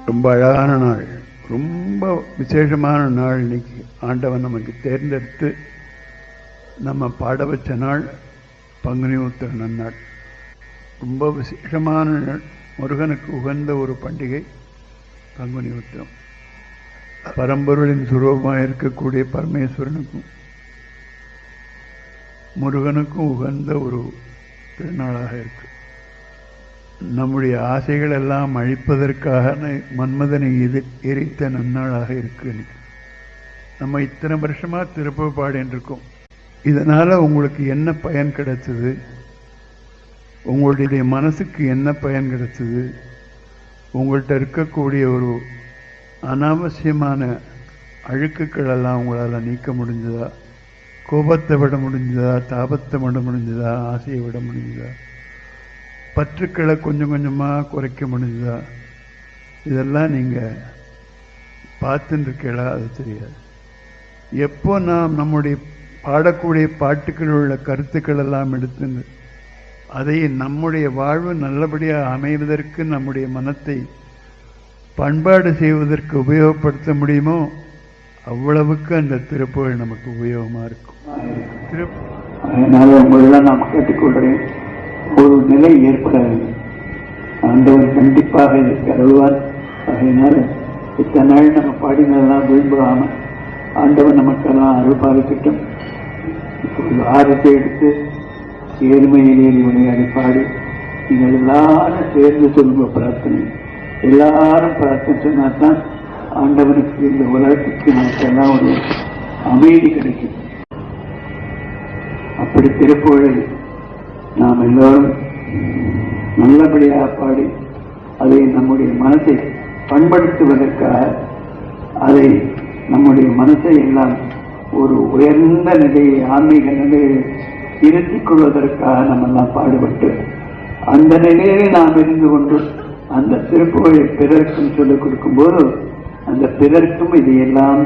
ரொம்ப அழகான நாள், ரொம்ப விசேஷமான நாள். இன்னைக்கு ஆண்டவன் நமக்கு தேர்ந்தெடுத்து நம்ம பாட வச்ச நாள் பங்குனி உத்திர நன்னாள். ரொம்ப விசேஷமான நாள், முருகனுக்கு உகந்த ஒரு பண்டிகை பங்குனி உத்திரம். பரம்பொருளின் சுரூபமாக இருக்கக்கூடிய பரமேஸ்வரனுக்கும் முருகனுக்கும் உகந்த ஒரு திருநாளாக இருக்கு. நம்முடைய ஆசைகள் எல்லாம் அழிப்பதற்காக மன்மதனை எரித்த நன்னாளாக இருக்கு. நம்ம இத்தனை வருஷமா திருப்ப பாடின்றிருக்கோம். இதனால உங்களுக்கு என்ன பயன் கிடைச்சது? உங்களுடைய மனசுக்கு என்ன பயன் கிடைச்சது? உங்கள்கிட்ட இருக்கக்கூடிய ஒரு அனாவசியமான அழுக்குகள் எல்லாம் உங்களால் நீக்க முடிஞ்சதா? கோபத்தை விட முடிஞ்சதா? தாபத்தை விட முடிஞ்சதா? ஆசையை விட முடிஞ்சதா? பற்றுக்களை கொஞ்சம் கொஞ்சமாக குறைக்க முடிஞ்சதா? இதெல்லாம் நீங்கள் பார்த்துன்னு இருக்கீங்களா? அது தெரியாது. எப்போ நாம் நம்முடைய பாடக்கூடிய பாட்டுக்கள் உள்ள கருத்துக்கள் எல்லாம் எடுத்துன்னு அதை நம்முடைய வாழ்வு நல்லபடியாக அமைவதற்கு நம்முடைய மனத்தை பண்பாடு செய்வதற்கு உபயோகப்படுத்த முடியுமோ அவ்வளவுக்கு அந்த திருப்புகழ் நமக்கு உபயோகமாக இருக்கும். அதனால உங்களெல்லாம் நாம் கேட்டுக்கொள்கிறேன், ஒரு நிலை ஏற்படாது. ஆண்டவன் கண்டிப்பாக இதற்கு அருள்வார். அதனால இத்தனை நாள் நம்ம பாடினதெல்லாம் விரும்பாம ஆண்டவன் நமக்கெல்லாம் அருள் பாலிக்கட்டும். இப்பொழுது ஆரத்தை எடுத்து ஏழ்மையிலே விளையாடி பாடி நீங்கள் எல்லாரும் சேர்ந்து சொல்லுங்க பிரார்த்தனை. எல்லாரும் பிரார்த்தனை சொன்னால்தான் ஆண்டவனுக்கு இந்த உலகத்துக்கு நமக்கெல்லாம் ஒரு அமைதி கிடைக்கும். அப்படி திருப்புகழை நாம் எல்லோரும் நல்லபடியாக பாடி அதை நம்முடைய மனசை பண்படுத்துவதற்காக, அதை நம்முடைய மனசை எல்லாம் ஒரு உயர்ந்த நிலையை, ஆன்மீக நிலையை இருத்திக் கொள்வதற்காக நம்ம எல்லாம் பாடுபட்டு அந்த நிலையிலே நாம் இருந்து கொண்டு அந்த திருப்புகழை பிறருக்கும் சொல்லிக் கொடுக்கும் போது அந்த பிறருக்கும் இதையெல்லாம்